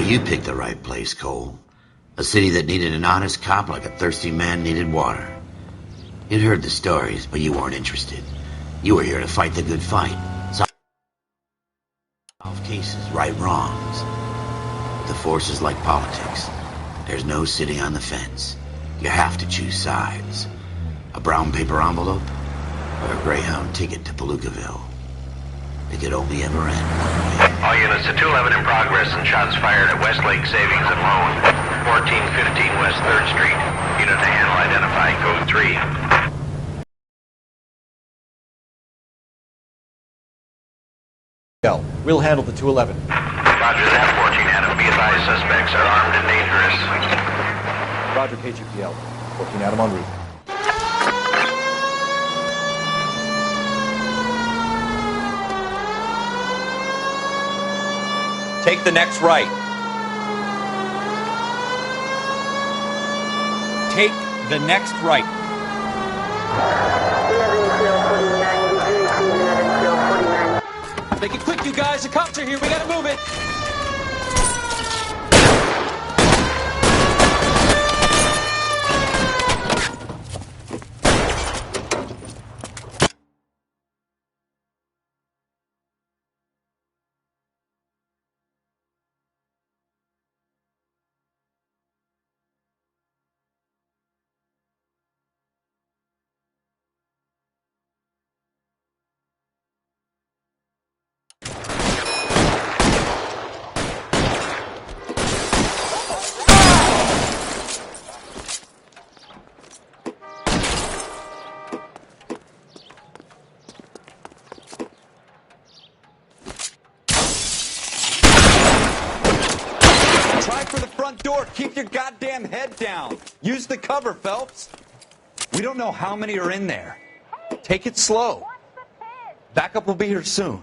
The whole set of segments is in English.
you picked the right place, Cole. A city that needed an honest cop like a thirsty man needed water. You'd heard the stories, but you weren't interested. You were here to fight the good fight. Solve cases, right wrongs. The force is like politics. There's no sitting on the fence. You have to choose sides. A brown paper envelope or a Greyhound ticket to Palookaville. It could only ever end one way. All units to 211 in progress and shots fired at Westlake Savings and Loan, 1415 West 3rd Street. Unit to handle identifying code 3. We'll handle the 211. Roger that, 14 Adam. Be advised, suspects are armed and dangerous. Roger, KGPL. 14 Adam en route. Take the next right. Take the next right. Make it quick, you guys. The cops are here. We gotta move it. Door. Keep your goddamn head down. Use the cover, Phelps. We don't know how many are in there. Take it slow. Backup will be here soon.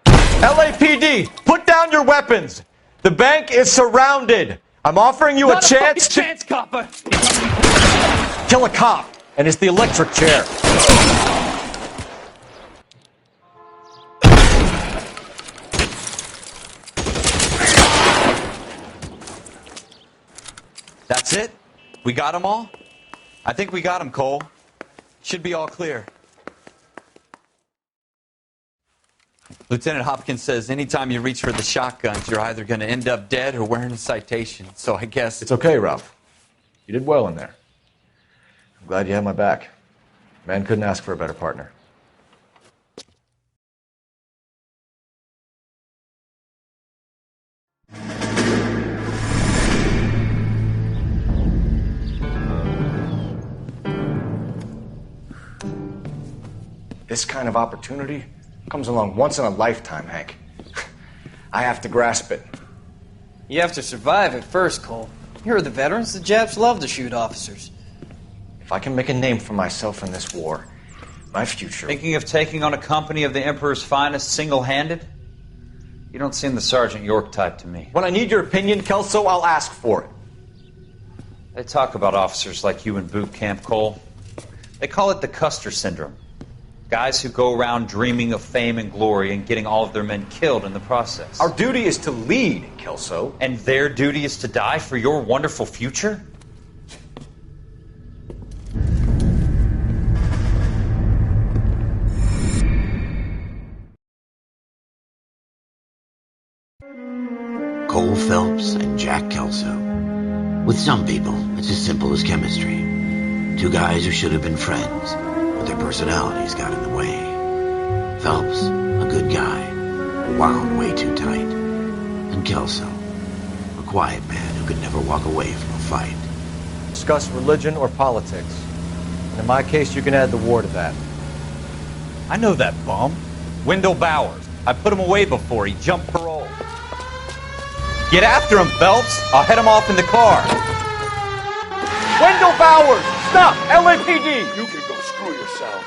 LAPD, put down your weapons. The bank is surrounded. I'm offering you a chance to... chance, copper. Kill a cop, and it's the electric chair. That's it? We got them all? I think we got them, Cole. Should be all clear. Lieutenant Hopkins says anytime you reach for the shotguns, you're either going to end up dead or wearing a citation. So I guess... It's okay, Ralph. You did well in there. I'm glad you had my back. Man couldn't ask for a better partner. This kind of opportunity comes along once in a lifetime, Hank. I have to grasp it. You have to survive it first, Cole. Here are the veterans. The Japs love to shoot officers. If I can make a name for myself in this war, my future... Thinking of taking on a company of the Emperor's finest single-handed? You don't seem the Sergeant York type to me. When I need your opinion, Kelso, I'll ask for it. They talk about officers like you in boot camp, Cole. They call it the Custer Syndrome. Guys who go around dreaming of fame and glory and getting all of their men killed in the process. Our duty is to lead, Kelso. And their duty is to die for your wonderful future? Cole Phelps and Jack Kelso. With some people, it's as simple as chemistry. Two guys who should have been friends, but their personalities got in the way. Phelps, a good guy, wound way too tight. And Kelso, a quiet man who could never walk away from a fight. Discuss religion or politics. And in my case, you can add the war to that. I know that bum. Wendell Bowers. I put him away before. He jumped parole. Get after him, Phelps. I'll head him off in the car. Wendell Bowers! Stop! LAPD! You can go screw yourselves.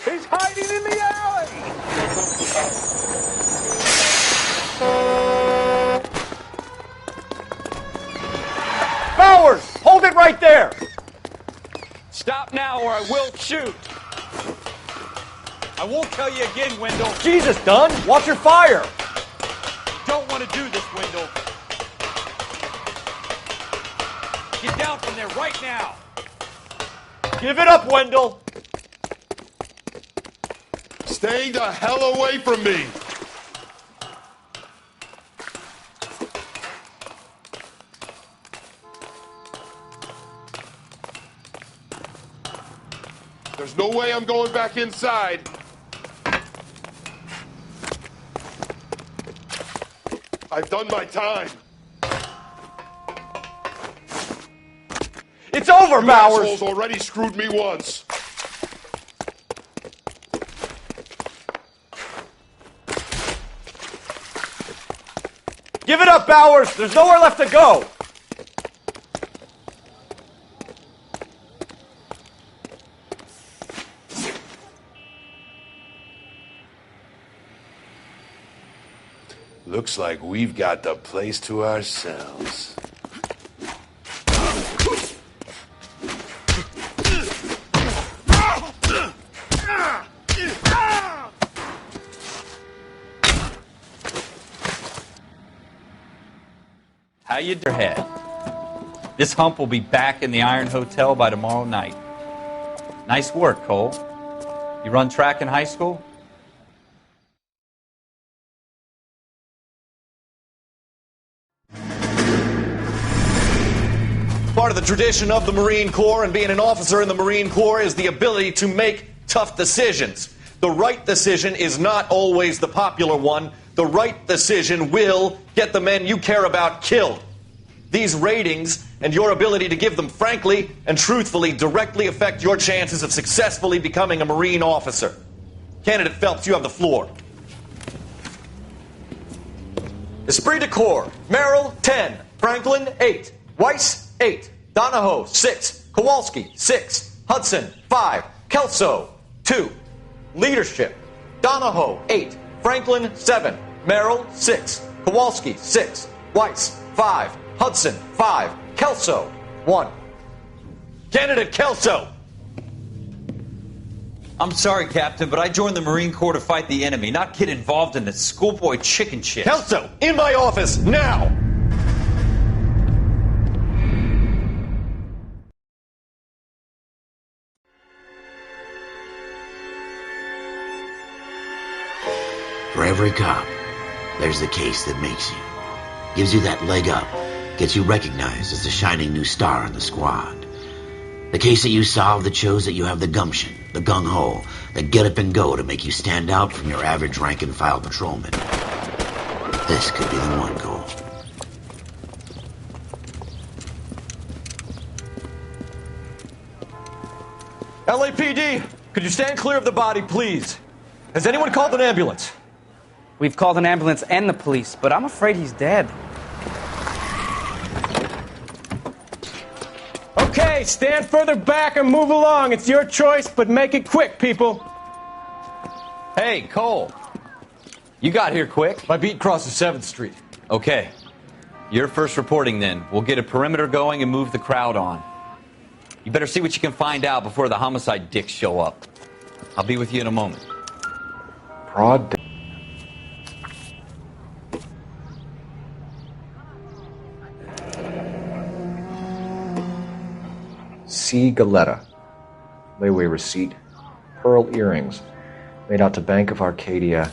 He's hiding in the alley! Bowers! Hold it right there! Stop now or I will shoot. I won't tell you again, Wendell. Jesus, Dunn, watch your fire. Don't want to do this, Wendell. Get down from there right now. Give it up, Wendell. Stay the hell away from me. There's no way I'm going back inside. I've done my time. It's over, You Bowers. assholes already screwed me once. Give it up, Bowers. There's nowhere left to go. Looks like we've got the place to ourselves. How you your head? This hump will be back in the Iron Hotel by tomorrow night. Nice work, Cole. You run track in high school? Part of the tradition of the Marine Corps and being an officer in the Marine Corps is the ability to make tough decisions. The right decision is not always the popular one. The right decision will get the men you care about killed. These ratings and your ability to give them frankly and truthfully directly affect your chances of successfully becoming a Marine officer. Candidate Phelps, you have the floor. Esprit de Corps, Merrill, 10. Franklin, 8. Weiss, 8. Donahoe, 6. Kowalski, 6. Hudson, 5. Kelso, 2. Leadership, Donahoe, 8. Franklin, 7. Merrill, 6. Kowalski, 6. Weiss, 5. Hudson, 5. Kelso, 1. Candidate Kelso. I'm sorry, Captain, but I joined the Marine Corps to fight the enemy, not get involved in this schoolboy chicken shit. Kelso, in my office, now! For every cop, there's the case that makes you. Gives you that leg up. Gets you recognized as the shining new star in the squad. The case that you solve that shows that you have the gumption, the gung-ho, the get up and go to make you stand out from your average rank-and-file patrolman. This could be the one, Cole. LAPD, could you stand clear of the body, please? Has anyone called an ambulance? We've called an ambulance and the police, but I'm afraid he's dead. Okay, stand further back and move along. It's your choice, but make it quick, people. Hey, Cole. You got here quick. My beat crosses 7th Street. Okay. You're first reporting then. We'll get a perimeter going and move the crowd on. You better see what you can find out before the homicide dicks show up. I'll be with you in a moment. Broad day. C. Galetta. Layaway receipt. Pearl earrings. Made out to Bank of Arcadia.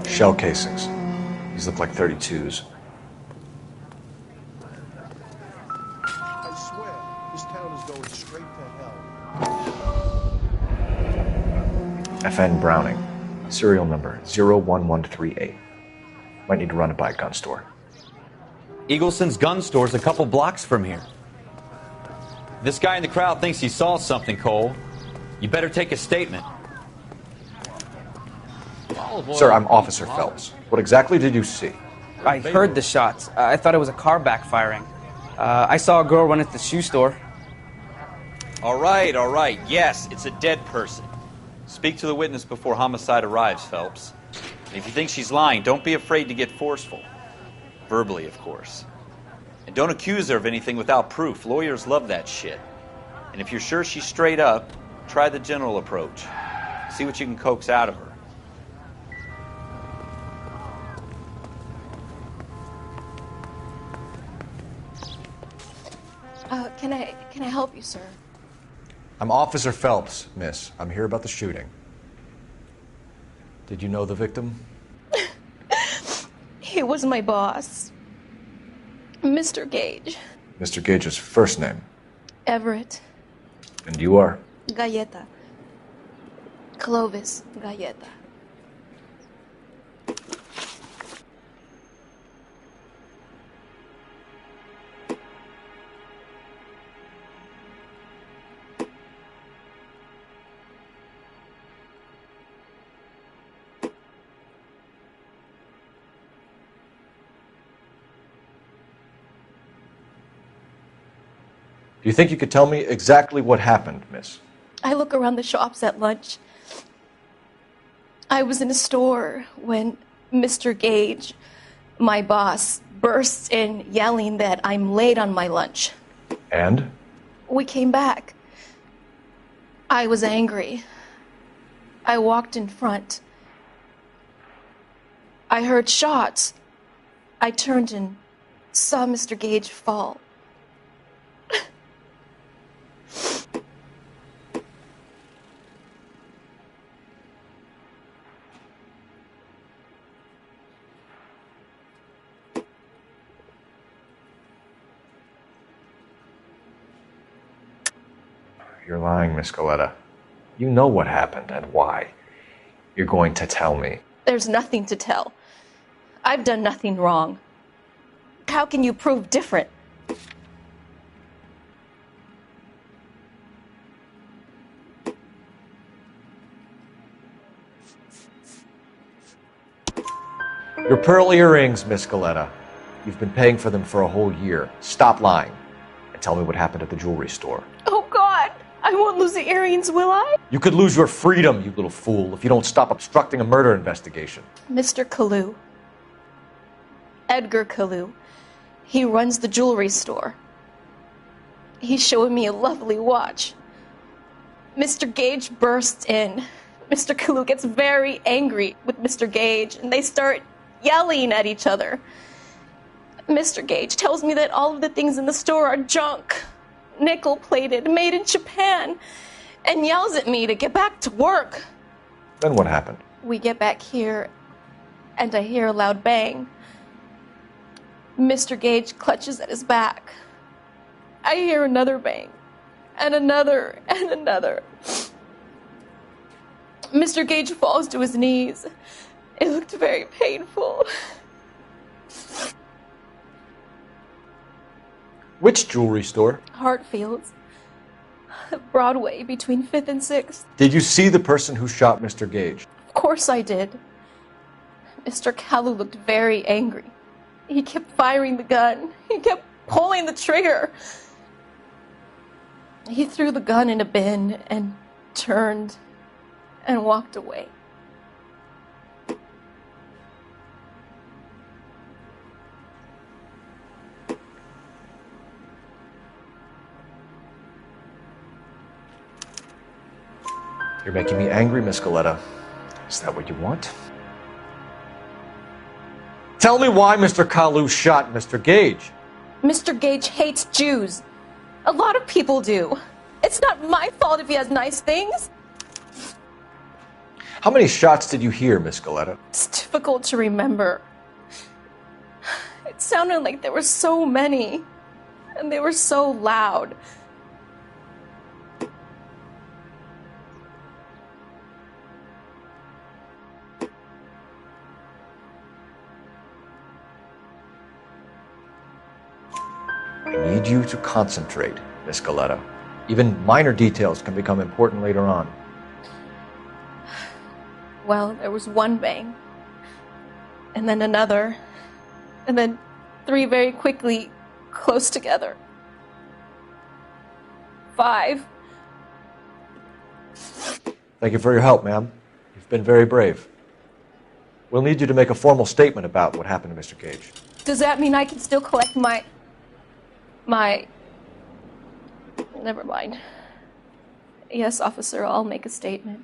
Shell casings. These look like 32s. I swear, this town is going straight to hell. FN Browning. Serial number 01138. Might need to run it by a gun store. Eagleson's gun store's a couple blocks from here. This guy in the crowd thinks he saw something, Cole. You better take a statement. Sir, I'm Officer Phelps. What exactly did you see? I heard the shots. I thought it was a car backfiring. I saw a girl run at the shoe store. All right. Yes, it's a dead person. Speak to the witness before homicide arrives, Phelps. And if you think she's lying, don't be afraid to get forceful. Verbally, of course. And don't accuse her of anything without proof. Lawyers love that shit. And if you're sure she's straight up, try the general approach. See what you can coax out of her. Can I help you, sir? I'm Officer Phelps, miss. I'm here about the shooting. Did you know the victim? He was my boss, Mr. Gage. Mr. Gage's first name. Everett. And you are? Galleta. Clovis Galleta. Do you think you could tell me exactly what happened, miss? I look around the shops at lunch. I was in a store when Mr. Gage, my boss, bursts in yelling that I'm late on my lunch. And? We came back. I was angry. I walked in front. I heard shots. I turned and saw Mr. Gage fall. You're lying, Miss Galleta. You know what happened and why. You're going to tell me. There's nothing to tell. I've done nothing wrong. How can you prove different? Your pearl earrings, Miss Galleta. You've been paying for them for a whole year. Stop lying and tell me what happened at the jewelry store. Oh, God! I won't lose the earrings, will I? You could lose your freedom, you little fool, if you don't stop obstructing a murder investigation. Mr. Kalu. Edgar Kalu. He runs the jewelry store. He's showing me a lovely watch. Mr. Gage bursts in. Mr. Kalu gets very angry with Mr. Gage, and they start yelling at each other. Mr. Gage tells me that all of the things in the store are junk, nickel-plated, made in Japan, and yells at me to get back to work. Then what happened? We get back here, and I hear a loud bang. Mr. Gage clutches at his back. I hear another bang, and another, and another. Mr. Gage falls to his knees. It looked very painful. Which jewelry store? Hartfield's. Broadway, between 5th and 6th. Did you see the person who shot Mr. Gage? Of course I did. Mr. Kalu looked very angry. He kept firing the gun. He kept pulling the trigger. He threw the gun in a bin and turned and walked away. You're making me angry, Miss Galleta. Is that what you want? Tell me why Mr. Kalu shot Mr. Gage. Mr. Gage hates Jews. A lot of people do. It's not my fault if he has nice things. How many shots did you hear, Miss Galleta? It's difficult to remember. It sounded like there were so many, and they were so loud. I need you to concentrate, Miss Galetta. Even minor details can become important later on. Well, there was one bang, and then another, and then 3 very quickly, close together. 5. Thank you for your help, ma'am. You've been very brave. We'll need you to make a formal statement about what happened to Mr. Gage. Does that mean I can still collect my... Never mind. Yes, officer, I'll make a statement.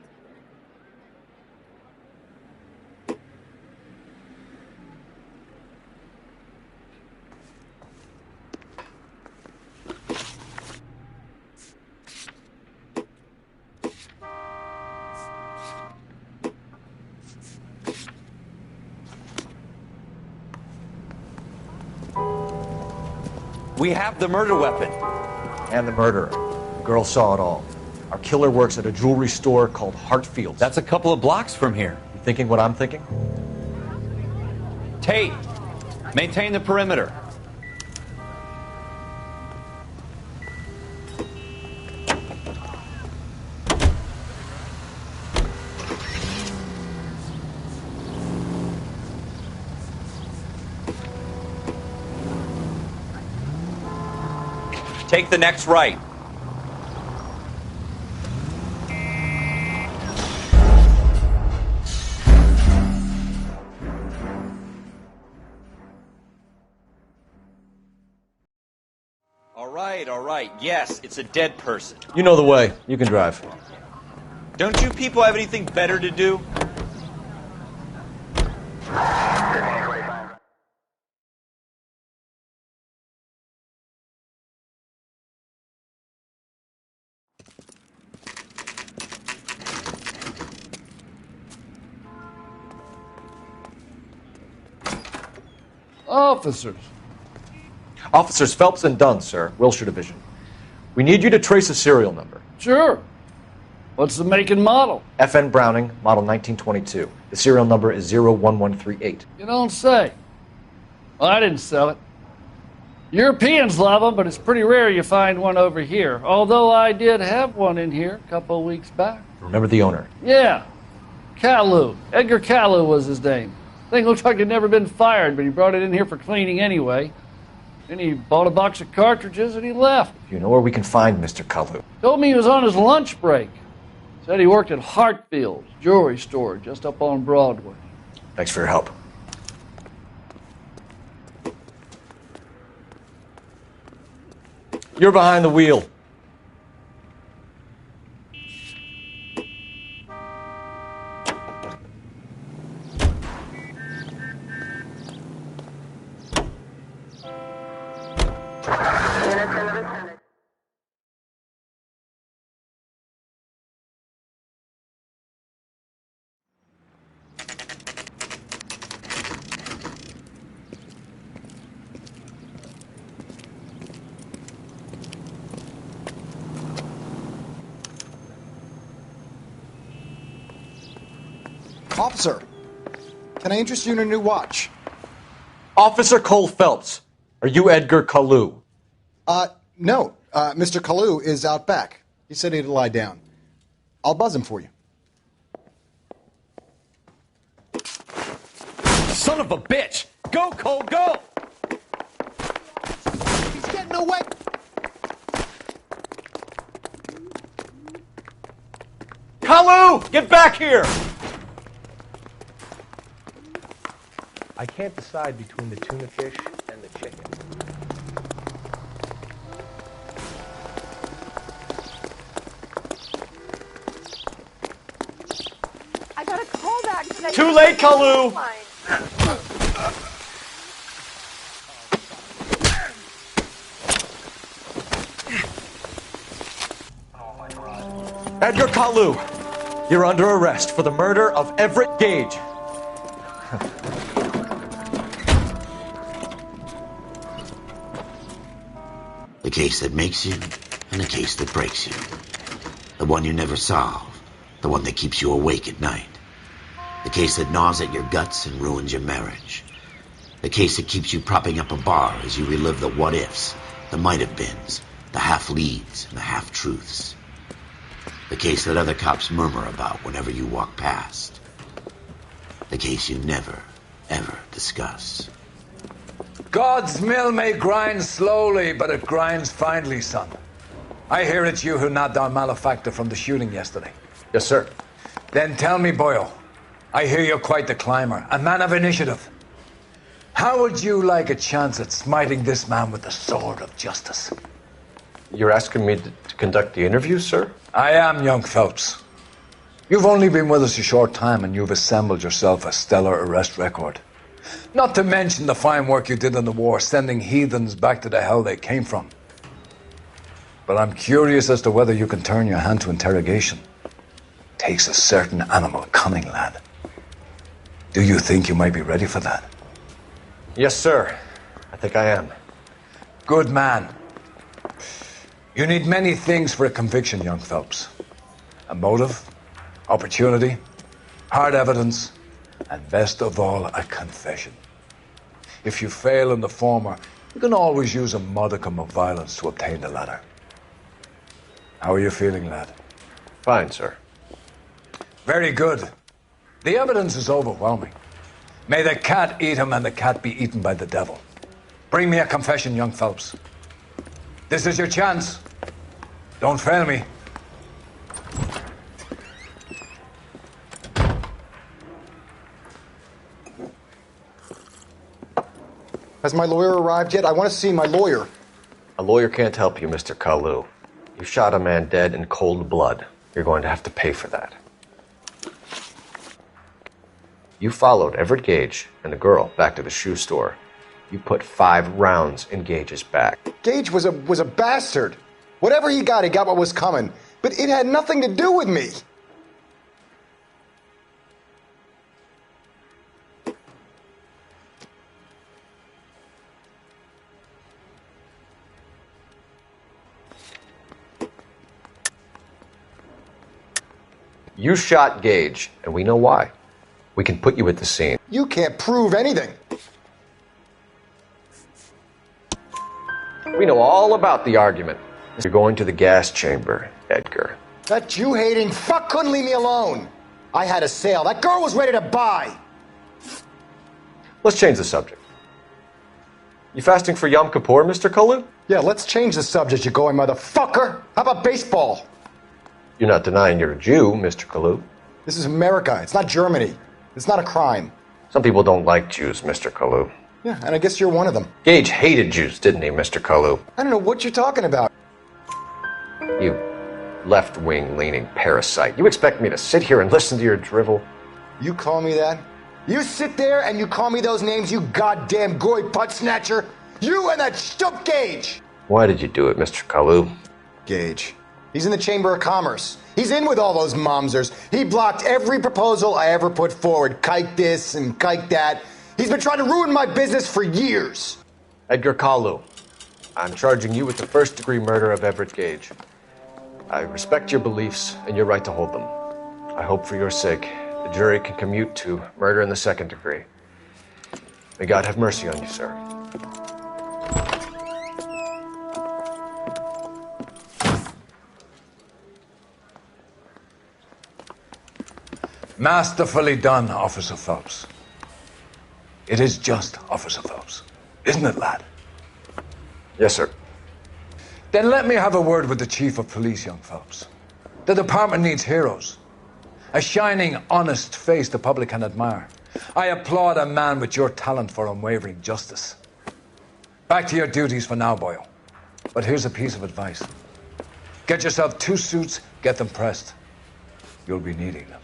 We have the murder weapon. And the murderer. The girl saw it all. Our killer works at a jewelry store called Hartfield's. That's a couple of blocks from here. You thinking what I'm thinking? Tate, maintain the perimeter. Take the next right. All right. Yes, it's a dead person. You know the way. You can drive. Don't you people have anything better to do? Officers. Officers Phelps and Dunn, sir. Wilshire Division. We need you to trace a serial number. Sure. What's the make and model? FN Browning, model 1922. The serial number is 01138. You don't say. Well, I didn't sell it. Europeans love them, but it's pretty rare you find one over here. Although I did have one in here a couple of weeks back. Remember the owner? Yeah. Caillou. Edgar Caillou was his name. Thing looked like it'd never been fired, but he brought it in here for cleaning anyway. Then he bought a box of cartridges and he left. You know where we can find Mr. Caillou? Told me he was on his lunch break. Said he worked at Hartfield's jewelry store just up on Broadway. Thanks for your help. You're behind the wheel. Officer, can I interest you in a new watch? Officer Cole Phelps, are you Edgar Caillou? No. Mr. Caillou is out back. He said he'd lie down. I'll buzz him for you. Son of a bitch! Go, Cole, go! He's getting away! Caillou, get back here! I can't decide between the tuna fish and the chicken. I got a call back today. Too late, Caillou! Edgar Caillou, you're under arrest for the murder of Everett Gage. The case that makes you and the case that breaks you. The one you never solve. The one that keeps you awake at night. The case that gnaws at your guts and ruins your marriage. The case that keeps you propping up a bar as you relive the what-ifs The might-have-beens, the half-leads, and the half-truths. The case that other cops murmur about whenever you walk past. The case you never, ever discuss. God's mill may grind slowly, but it grinds finely, son. I hear it's you who nabbed our malefactor from the shooting yesterday. Yes, sir. Then tell me, Boyle, I hear you're quite the climber, a man of initiative. How would you like a chance at smiting this man with the sword of justice? You're asking me to conduct the interview, sir? I am, young Phelps. You've only been with us a short time and you've assembled yourself a stellar arrest record. Not to mention the fine work you did in the war, sending heathens back to the hell they came from. But I'm curious as to whether you can turn your hand to interrogation. Takes a certain animal cunning, lad. Do you think you might be ready for that? Yes, sir. I think I am. Good man. You need many things for a conviction, young Phelps. A motive, opportunity, hard evidence, and best of all, a confession. If you fail in the former, you can always use a modicum of violence to obtain the latter. How are you feeling, lad? Fine, sir. Very good. The evidence is overwhelming. May the cat eat him and the cat be eaten by the devil. Bring me a confession, young Phelps. This is your chance. Don't fail me. Has my lawyer arrived yet? I want to see my lawyer. A lawyer can't help you, Mr. Kalu. You shot a man dead in cold blood. You're going to have to pay for that. You followed Everett Gage and the girl back to the shoe store. You put 5 rounds in Gage's back. Gage was a bastard. Whatever he got what was coming. But it had nothing to do with me. You shot Gage, and we know why. We can put you at the scene. You can't prove anything. We know all about the argument. You're going to the gas chamber, Edgar. That Jew-hating fuck couldn't leave me alone. I had a sale. That girl was ready to buy. Let's change the subject. You fasting for Yom Kippur, Mr. Kalu? Yeah, let's change the subject, you going motherfucker. How about baseball? You're not denying you're a Jew, Mr. Kalu. This is America. It's not Germany. It's not a crime. Some people don't like Jews, Mr. Kalu. Yeah, and I guess you're one of them. Gage hated Jews, didn't he, Mr. Kalu? I don't know what you're talking about. You left-wing leaning parasite. You expect me to sit here and listen to your drivel? You call me that? You sit there and you call me those names, you goddamn goy butt snatcher? You and that stump Gage! Why did you do it, Mr. Kalu? Gage. He's in the Chamber of Commerce. He's in with all those momsers. He blocked every proposal I ever put forward. Kike this and kike that. He's been trying to ruin my business for years. Edgar Kalu, I'm charging you with the first-degree murder of Everett Gage. I respect your beliefs and your right to hold them. I hope for your sake the jury can commute to murder in the second degree. May God have mercy on you, sir. Masterfully done, Officer Phelps. It is just, Officer Phelps. Isn't it, lad? Yes, sir. Then let me have a word with the Chief of Police, young Phelps. The department needs heroes. A shining, honest face the public can admire. I applaud a man with your talent for unwavering justice. Back to your duties for now, Boyle. But here's a piece of advice. Get yourself 2 suits, get them pressed. You'll be needing them.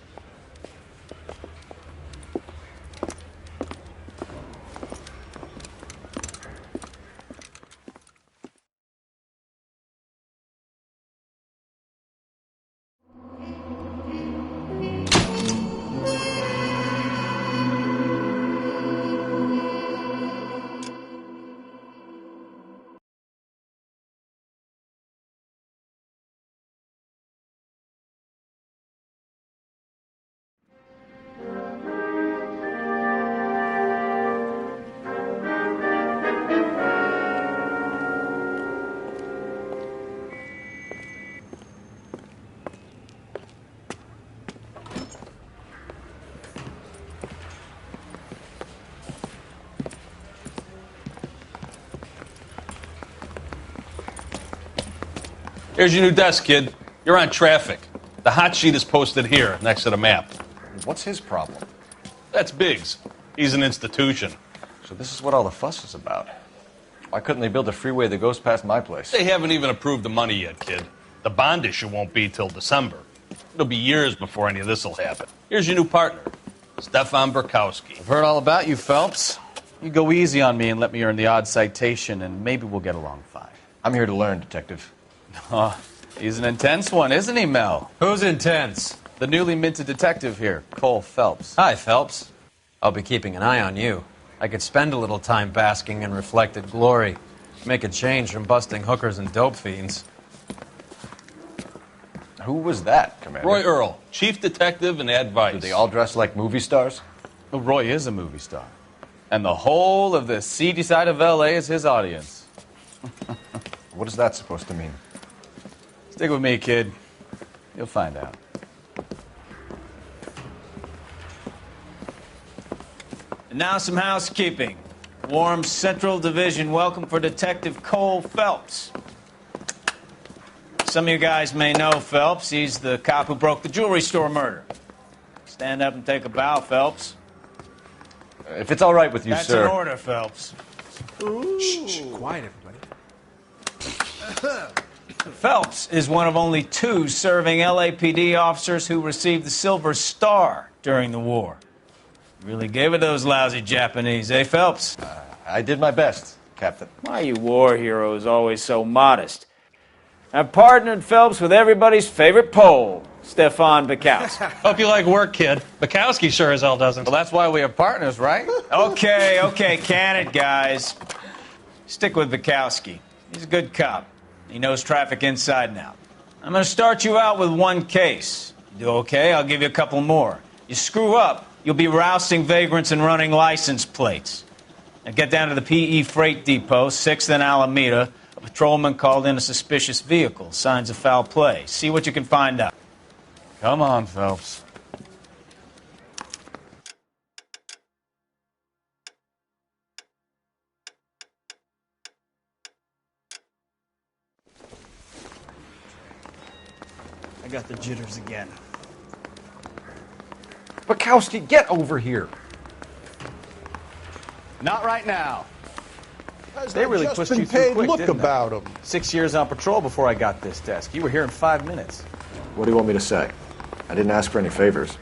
Here's your new desk, kid. You're on traffic. The hot sheet is posted here, next to the map. What's his problem? That's Biggs. He's an institution. So this is what all the fuss is about. Why couldn't they build a freeway that goes past my place? They haven't even approved the money yet, kid. The bond issue won't be till December. It'll be years before any of this will happen. Here's your new partner, Stefan Burkowski. I've heard all about you, Phelps. You go easy on me and let me earn the odd citation, and maybe we'll get along fine. I'm here to learn, Detective. Oh, he's an intense one, isn't he, Mel? Who's intense? The newly minted detective here, Cole Phelps. Hi, Phelps. I'll be keeping an eye on you. I could spend a little time basking in reflected glory. Make a change from busting hookers and dope fiends. Who was that, Commander? Roy Earl, chief detective and advice. Do they all dress like movie stars? Well, Roy is a movie star. And the whole of the seedy side of L.A. is his audience. What is that supposed to mean? Stick with me, kid. You'll find out. And now some housekeeping. Warm Central Division welcome for Detective Cole Phelps. Some of you guys may know Phelps. He's the cop who broke the jewelry store murder. Stand up and take a bow, Phelps. If it's all right with you, That's sir. That's an order, Phelps. Shh, quiet, everybody. Phelps is one of only 2 serving LAPD officers who received the Silver Star during the war. Really gave it those lousy Japanese, eh, Phelps? I did my best, Captain. Why you war heroes always so modest? I've partnered Phelps with everybody's favorite Pole, Stefan Burkowski. Hope you like work, kid. Bukowski sure as hell doesn't. Well, that's why we have partners, right? Okay, can it, guys. Stick with Bukowski. He's a good cop. He knows traffic inside and out. I'm going to start you out with 1 case. You do okay, I'll give you a couple more. You screw up, you'll be rousting vagrants and running license plates. Now get down to the PE Freight Depot, 6th and Alameda. A patrolman called in a suspicious vehicle. Signs of foul play. See what you can find out. Come on, Phelps. I got the jitters again. Bukowski, get over here. Not right now. Has They really just pushed been you through paid quick, look didn't they? about him. 6 years on patrol before I got this desk. You were here in 5 minutes. What do you want me to say? I didn't ask for any favors.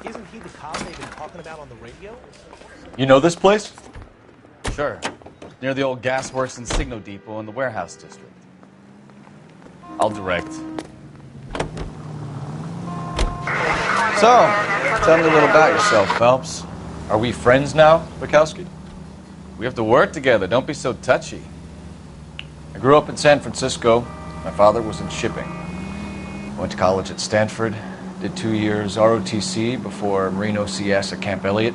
Isn't he the cop they've been talking about on the radio? You know this place? Sure. Near the old gasworks and Signal Depot in the warehouse district. I'll direct. So, tell me a little about yourself, Phelps. Are we friends now, Bukowski? We have to work together. Don't be so touchy. I grew up in San Francisco. My father was in shipping. Went to college at Stanford. Did 2 years ROTC before Marine OCS at Camp Elliott.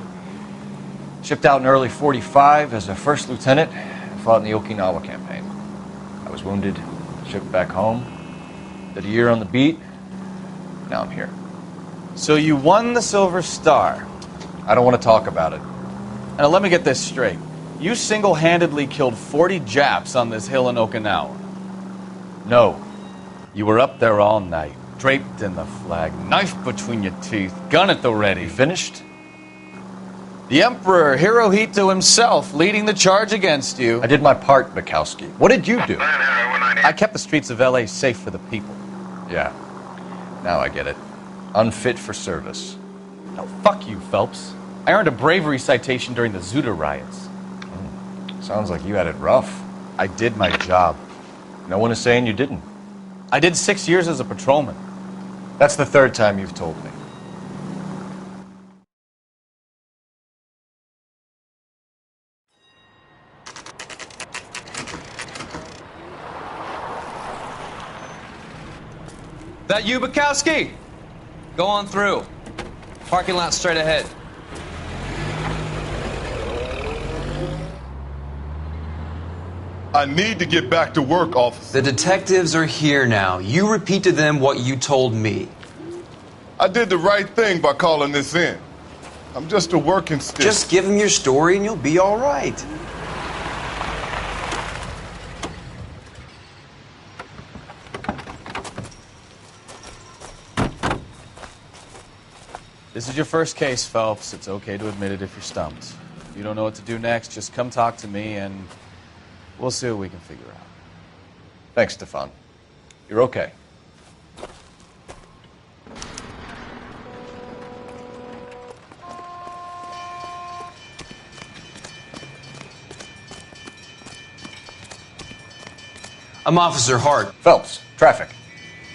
Shipped out in early '45 as a first lieutenant and fought in the Okinawa campaign. I was wounded, shipped back home. Did a year on the beat. Now I'm here. So you won the Silver Star. I don't want to talk about it. Now let me get this straight. You single-handedly killed 40 Japs on this hill in Okinawa. No. You were up there all night, draped in the flag, knife between your teeth, gun at the ready. You finished? The Emperor Hirohito himself leading the charge against you. I did my part, Bukowski. What did you do? I kept the streets of L.A. safe for the people. Yeah. Now I get it. Unfit for service. No, fuck you, Phelps. I earned a bravery citation during the Zuda riots. Sounds like you had it rough. I did my job. No one is saying you didn't. I did 6 years as a patrolman. That's the 3rd time you've told me. That you, Bukowski? Go on through. Parking lot straight ahead. I need to get back to work, officer. The detectives are here now. You repeat to them what you told me. I did the right thing by calling this in. I'm just a working stick. Just give them your story and you'll be all right. This is your first case, Phelps. It's okay to admit it if you're stumped. If you don't know what to do next, just come talk to me and we'll see what we can figure out. Thanks, Stefan. You're okay. I'm Officer Hart. Phelps, traffic.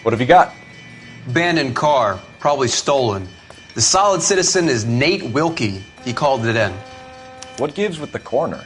What have you got? Abandoned car, probably stolen. The solid citizen is Nate Wilkie. He called it in. What gives with the coroner?